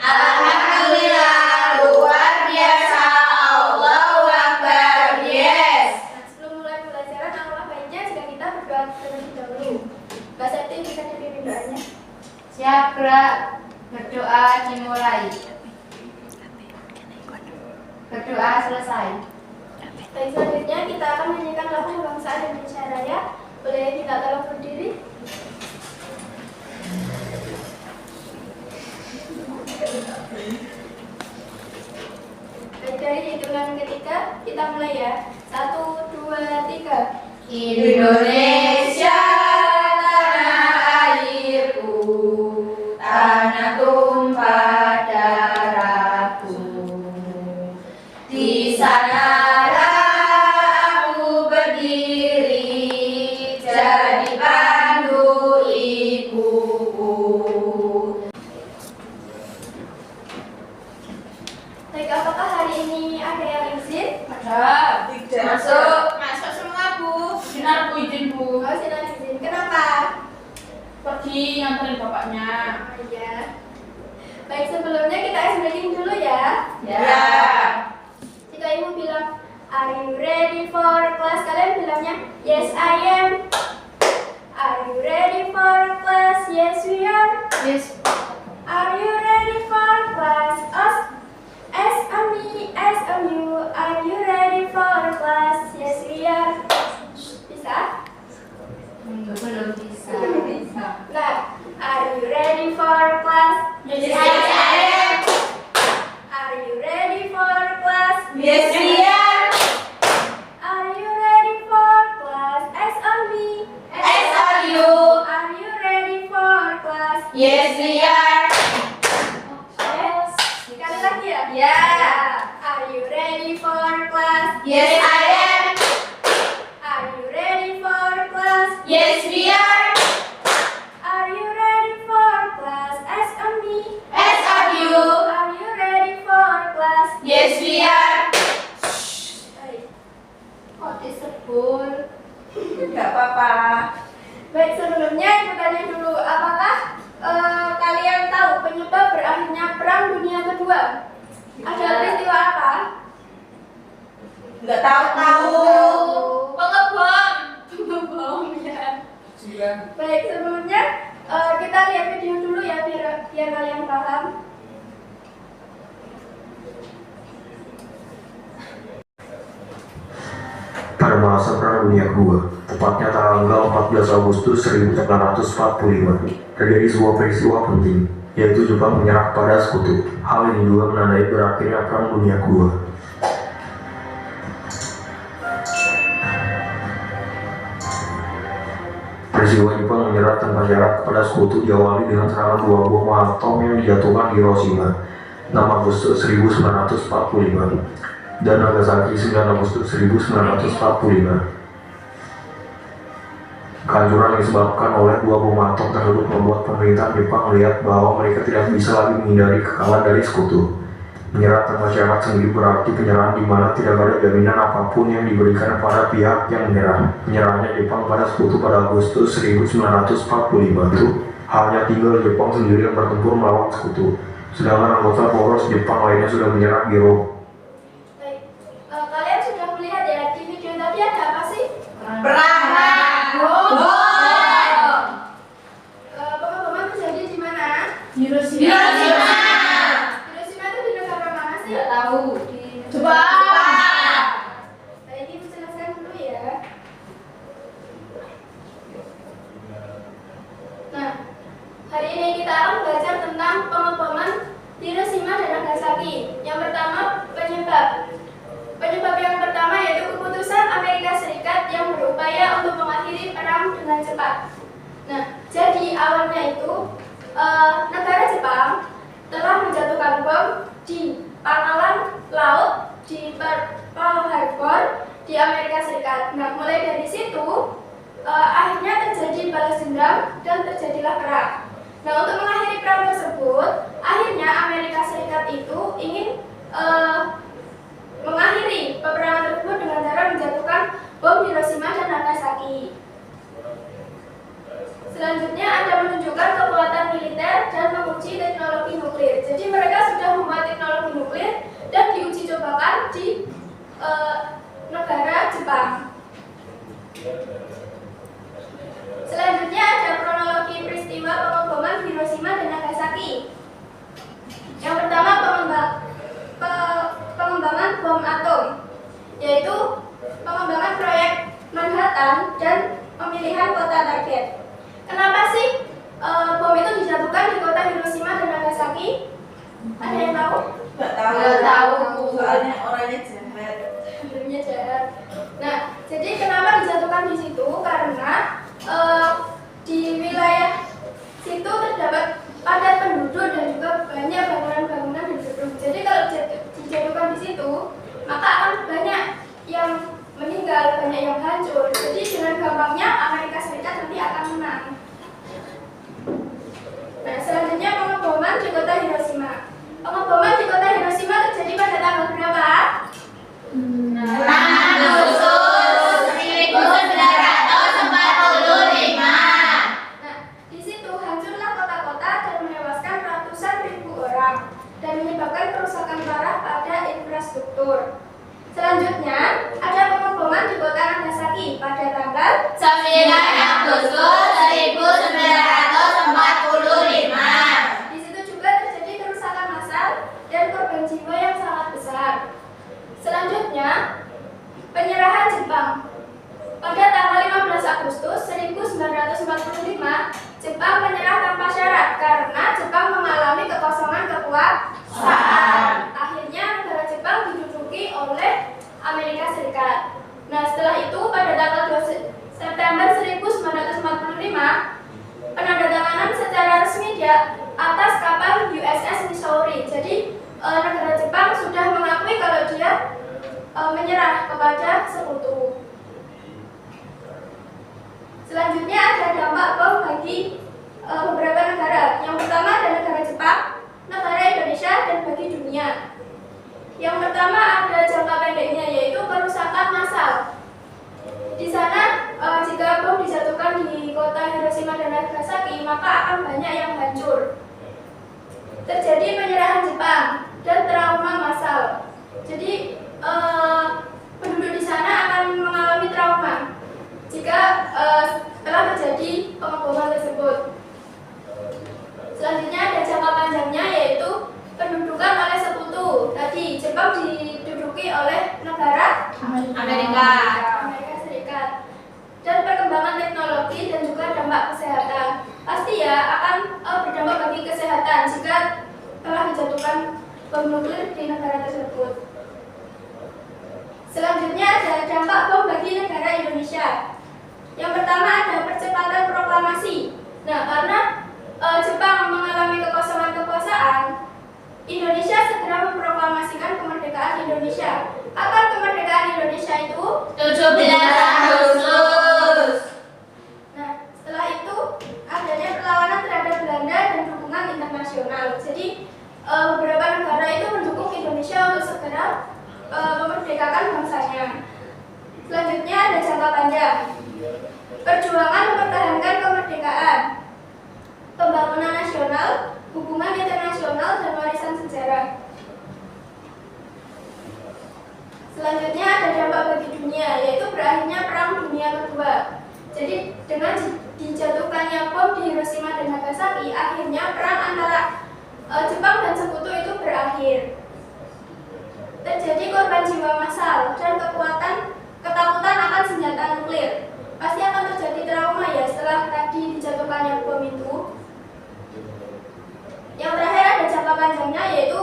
Alhamdulillah, luar biasa. Allahu Akbar. Yes. Nah, sebelum mulai pelajaran, alangkah baiknya jika kita berdoa terlebih dahulu. Mbak Septi bisa dipimpin doanya. Siap, gerak. Berdoa dimulai. Berdoa selesai. Baik, selanjutnya kita akan menyanyikan lagu kebangsaan Indonesia Raya. Boleh kita tolong berdiri? Baik, dari hitungan ketiga kita mulai ya. 1, 2, 3. Indonesia, tanah airku, tanah tumpah darahku. Di sanalah aku berdiri, jadi pandu ibuku. Baik, apakah hari ini ada yang izin? Ada. Masuk. Masuk semua, Bu. Sinar Bu, izin Bu. Oh, silakan izin. Kenapa? Pergi nganterin bapaknya. Oh, iya. Baik, sebelumnya kita ice breaking dulu ya. Ya. Jika ibu bilang, are you ready for class? Kalian bilangnya, yes I am. Are you ready for class? Yes we are. Yes. Are you ready for class? S on me, S on you. Are you ready for class? Yes we are. Bisa? Belum bisa. Nah, are you ready for class? Yes, I am. Are you ready for class? Yes, we are. Are you ready for class? S on me. S on you. Are you ready for class? Yes, we are. Yes. Sekali lagi ya? Ya. Are you ready for class? Yes, I am. Are you ready for class? Yes, we are. Are you ready for class? S on me. S on you. Are you ready for class? Yes, we are. Baik. Kok disebut? Tidak apa-apa. Baik, sebelumnya ibu tanya dulu, apakah kalian tahu penyebab berakhirnya Perang Dunia Kedua? Ada peristiwa apa? Nggak tahu. Pengebom. Bom ya. Juga. Baik, sebelumnya kita lihat video dulu ya biar kalian paham. Pada masa Perang Dunia Kedua, tepatnya tanggal 14 Agustus 1945, terjadi sebuah peristiwa penting, yaitu Jepang menyerah pada Sekutu. Hal ini juga menandai berakhirnya Perang Dunia Kedua. Peristiwa Jepang menyerah tanpa syarat kepada Sekutu diawali dengan serangan 2 bom atom yang dijatuhkan di Hiroshima 6 Agustus 1945 dan Nagasaki 9 Agustus 1945. Kehancuran yang disebabkan oleh 2 bom atom tersebut membuat pemerintah Jepang melihat bahwa mereka tidak bisa lagi menghindari kekalahan dari Sekutu. Menyerah tanpa syarat sendiri berarti penyerahan di mana tidak ada jaminan apapun yang diberikan kepada pihak yang menyerah. Menyerahnya Jepang pada Sekutu pada Agustus 1945 itu hanya tinggal Jepang sendiri yang bertempur melawan Sekutu, sedangkan anggota poros Jepang lainnya sudah menyerah di Eropa. Baik, kalian sudah melihat ya di video tadi ada apa sih? Perang. Pengeboman terjadi di mana? Hiroshima. Hiroshima itu di negara mana sih? Nggak tahu. Coba. Baik, ibu jelaskan dulu ya. Nah, hari ini kita akan belajar tentang pengeboman Hiroshima dan Nagasaki. Yang pertama, penyebab. Penyebab yang pertama yaitu keputusan Amerika Serikat yang berupaya untuk mengakhiri perang dengan cepat. Nah, jadi awalnya itu negara Jepang telah menjatuhkan bom di pangkalan laut di Pearl Harbor di Amerika Serikat. Nah, mulai dari situ akhirnya terjadi balas dendam dan terjadilah perang. Nah, untuk mengakhiri perang tersebut, akhirnya Amerika Serikat itu ingin mengakhiri peperangan tersebut dengan cara menjatuhkan bom Hiroshima dan Nagasaki. Selanjutnya ada menunjukkan kekuatan militer dan menguji teknologi nuklir. Jadi mereka Ada yang tahu? Nggak tahu. Nggak tahu. Soalnya orangnya jahat. Sebenarnya jahat. Nah, jadi kenapa dijatuhkan di situ? Karena di wilayah situ terdapat padat penduduk dan juga banyak bangunan-bangunan dan gedung. Jadi kalau dijatuhkan di situ, maka akan banyak yang meninggal, banyak yang hancur. Jadi dengan gampangnya Amerika Serikat nanti akan menang. Nah, selanjutnya pengeboman di kota Hiroshima. Pengeboman di kota Hiroshima terjadi pada tanggal berapa? 6 Agustus 1945. Nah, di situ hancurlah kota-kota dan menewaskan ratusan ribu orang dan menyebabkan kerusakan parah pada infrastruktur. Selanjutnya, ada pengeboman di kota Nagasaki pada tanggal 9 Agustus 1945. Di situ juga terjadi kerusakan massal dan korban jiwa yang sangat besar. Selanjutnya, penyerahan Jepang. Pada tanggal 15 Agustus 1945, Jepang menyerah tanpa syarat karena Jepang mengalami kekosongan kekuasaan. Akhirnya negara Jepang diduduki oleh Amerika Serikat. Nah, setelah itu pada tanggal 2 September 1945, penandatanganan secara resmi di atas kapal USS Missouri. Jadi negara Jepang sudah mengakui kalau dia menyerah kepada sekutu. Selanjutnya ada dampak bom bagi beberapa negara. Yang pertama ada negara Jepang, negara Indonesia, dan bagi dunia. Yang pertama ada jangka pendeknya, yaitu kerusakan massal. Di sana jika bom dijatuhkan di kota Hiroshima dan Nagasaki, maka akan banyak yang hancur. Terjadi penyerahan Jepang dan trauma massal. Jadi penduduk di sana akan mengalami trauma jika telah terjadi pengeboman tersebut. Selanjutnya ada jangka panjangnya, yaitu pendudukan oleh sekutu. Tadi Jepang diduduki oleh negara Amerika. Serikat. Dan perkembangan teknologi dan juga dampak kesehatan. Pasti ya akan berdampak bagi kesehatan jika telah dijatuhkan bom nuklir di negara tersebut. Selanjutnya ada dampak bom bagi negara Indonesia. Yang pertama ada percepatan proklamasi. Nah, karena Jepang mengalami kekosongan kekuasaan, Indonesia segera memproklamasikan kemerdekaan Indonesia. Kapan kemerdekaan Indonesia itu? 17 Agustus. Nah, setelah itu adanya perlawanan terhadap Belanda dan dukungan internasional. Jadi beberapa negara itu mendukung Indonesia untuk segera memerdekakan bangsanya. Selanjutnya ada jangka panjang. Perjuangan mempertahankan kemerdekaan, pembangunan nasional, hubungan internasional, dan warisan sejarah. Selanjutnya ada dampak bagi dunia, yaitu berakhirnya Perang Dunia Kedua. Jadi dengan dijatuhkannya bom di Hiroshima dan Nagasaki, akhirnya perang antara Jepang dan sekutu itu berakhir. Terjadi korban jiwa massal dan ketakutan akan senjata nuklir. Pasti akan terjadi trauma ya setelah tadi dijatuhkannya bom itu. Yang terakhir ada jangka panjangnya, yaitu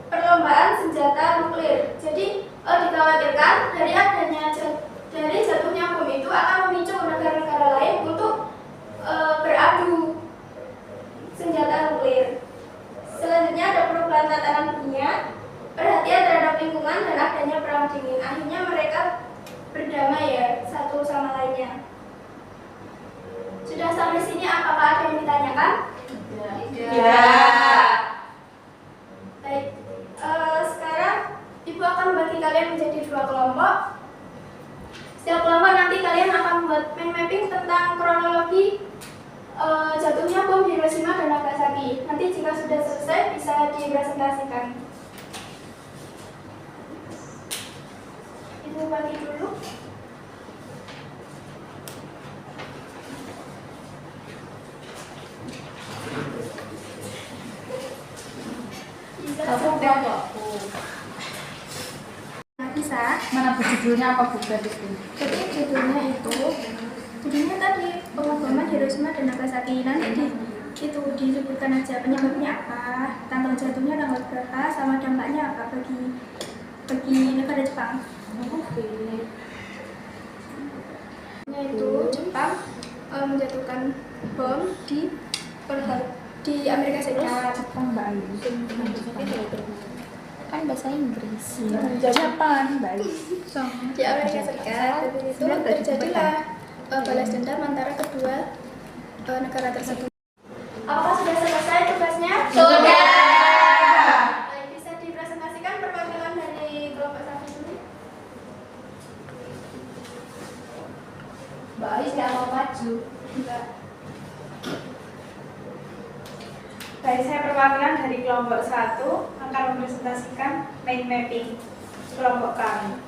perlombaan senjata nuklir. Jadi dikhawatirkan dari jatuhnya bom itu akan memicu negara-negara lain untuk beradu senjata nuklir. Selanjutnya ada perubahan tatanan dunia, perhatian terhadap lingkungan, dan adanya perang dingin. Akhirnya mereka berdamai ya satu sama lainnya. Sudah sampai sini, apakah ada yang ditanyakan? Ya. Baik, sekarang Ibu akan membagi kalian menjadi 2 kelompok. Setiap kelompok nanti kalian akan membuat mind mapping tentang kronologi jatuhnya bom Hiroshima dan Nagasaki. Nanti jika sudah selesai bisa dipresentasikan. Ibu bagi dulu. Bisa. Mana judulnya apa bukan itu? Jadi judulnya tadi pengeboman Hiroshima dan Nagasaki. Nanti itu disebutkan aja penyebabnya apa, tanggal jatuhnya tanggal berapa, sama dampaknya apa bagi negara Jepang. Yaitu Jepang menjatuhkan bom di Pearl Harbor di Amerika Serikat. Jepang Mbak Ayu. Kan bahasa Inggris. Jepang Mbak Ayu. Di Amerika Serikat itu terjadilah balas dendam antara kedua negara tersebut. Apakah sudah selesai tugasnya? Sudah. Baik, bisa dipresentasikan perwakilan dari kelompok 1 dulu. Mbak Ais nggak mau maju. Enggak. Baik, saya perwakilan dari kelompok 1 akan mempresentasikan mind mapping kelompok kami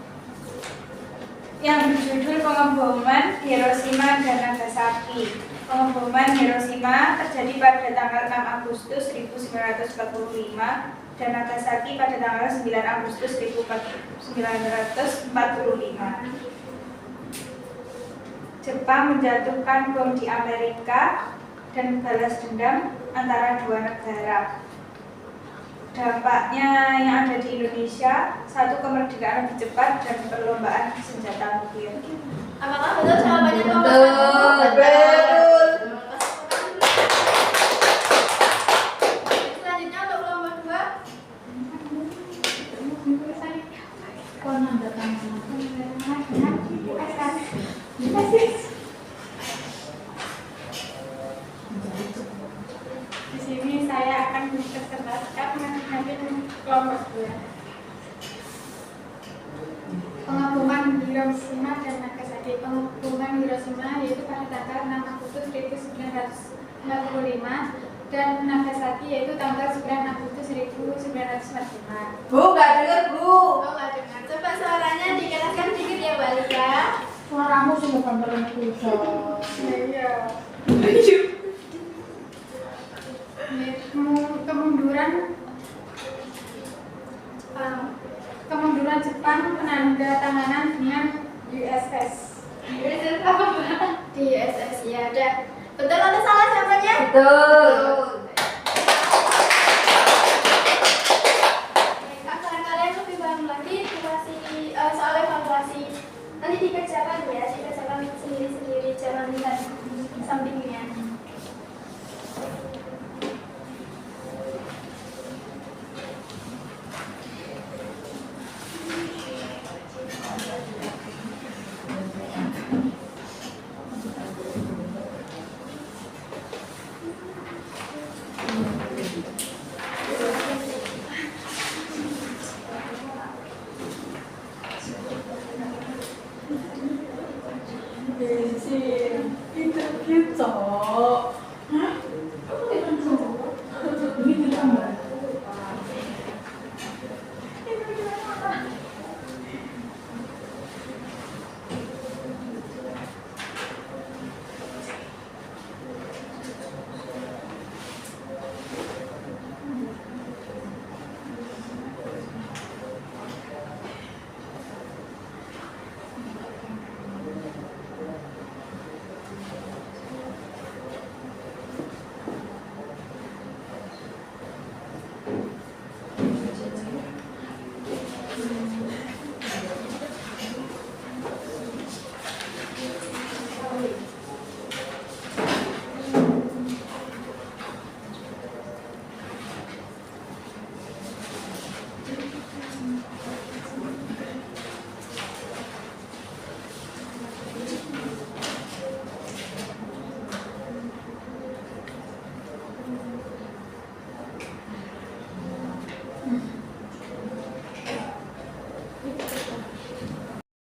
yang berjudul pengeboman Hiroshima dan Nagasaki. Pengeboman Hiroshima terjadi pada tanggal 6 Agustus 1945 dan Nagasaki pada tanggal 9 Agustus 1945. Jepang menjatuhkan bom di Amerika dan balas dendam antara dua negara. Dampaknya yang ada di Indonesia, satu kemerdekaan lebih cepat dan perlombaan senjata nuklir. Apakah betul jawabannya kelompok 1? Betul. Selanjutnya untuk kelompok 2. Di sini saya akan mempresentasikan mengenai kelompok 2. Pengeboman Hiroshima dan Nagasaki. Pengeboman Hiroshima yaitu pada tanggal 6 Agustus 1945 dan Nagasaki yaitu tanggal 9 Agustus 1945. Bu, nggak dengar Bu. Oh, nggak dengar. Coba suaranya dikeraskan dikit ya, Balik ya. Suaramu sudah bantuin kita. Iya. Kemunduran Jepang penandatanganan dengan USS. USS apa? Di USS ya ada. Betul atau salah jawabannya? Betul. Agar kalian lebih paham lagi soal evaluasi. Nanti dikerjakan ya, dikerjakan sendiri-sendiri, jangan lihat sampingnya.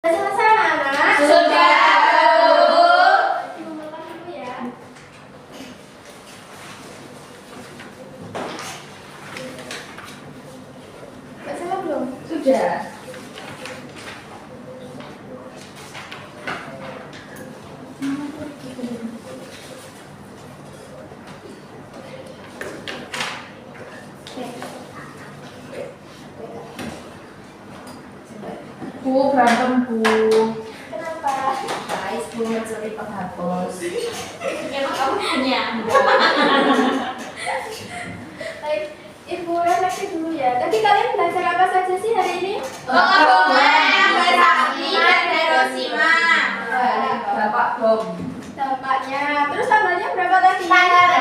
Selesai anak-anak? Sudah. Dikumpulkan dulu ya. Udah salah belum? Sudah. Bu, berantem Bu. Kenapa? Guys, Bu mencuri penghapus. Emang kamu punya? Iya, tadi kalian belajar apa saja sih hari ini? Pengeboman, Nagasaki, dan Hiroshima. Bapak bom. Dampaknya. Terus tanggalnya berapa tadi? Tanggal 6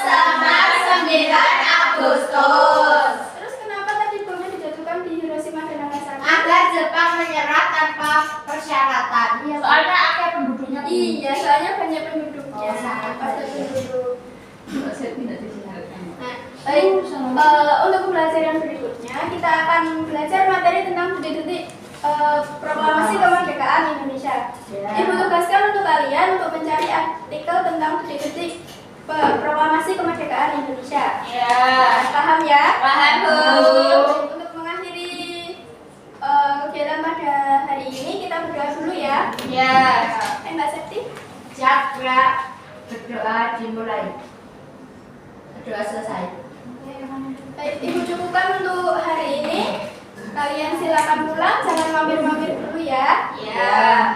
sama 9 Agustus. Terus kenapa tadi bomnya dijatuhkan di Hiroshima dan Nagasaki? Agar Jepang menyerah tanpa persyaratan. Soalnya akhir penduduknya Iya, soalnya banyak penduduknya. Oh, sangat Pada banyak. penduduk. Nah, baik. Untuk pembelajaran berikutnya kita akan belajar materi tentang detik-detik proklamasi kemerdekaan Indonesia. Ibu tugaskan untuk kalian untuk mencari artikel tentang detik-detik proklamasi kemerdekaan Indonesia. Ya. Paham ya? Paham, Bu. Untuk mengakhiri kegiatan pada hari ini kita berdoa dulu ya. Ya. Mbak Septi. Cakra berdoa dimulai. Berdoa selesai. Baik, Ibu cukupkan untuk hari ini. Kalian silakan pulang, jangan mampir-mampir dulu ya. Ya.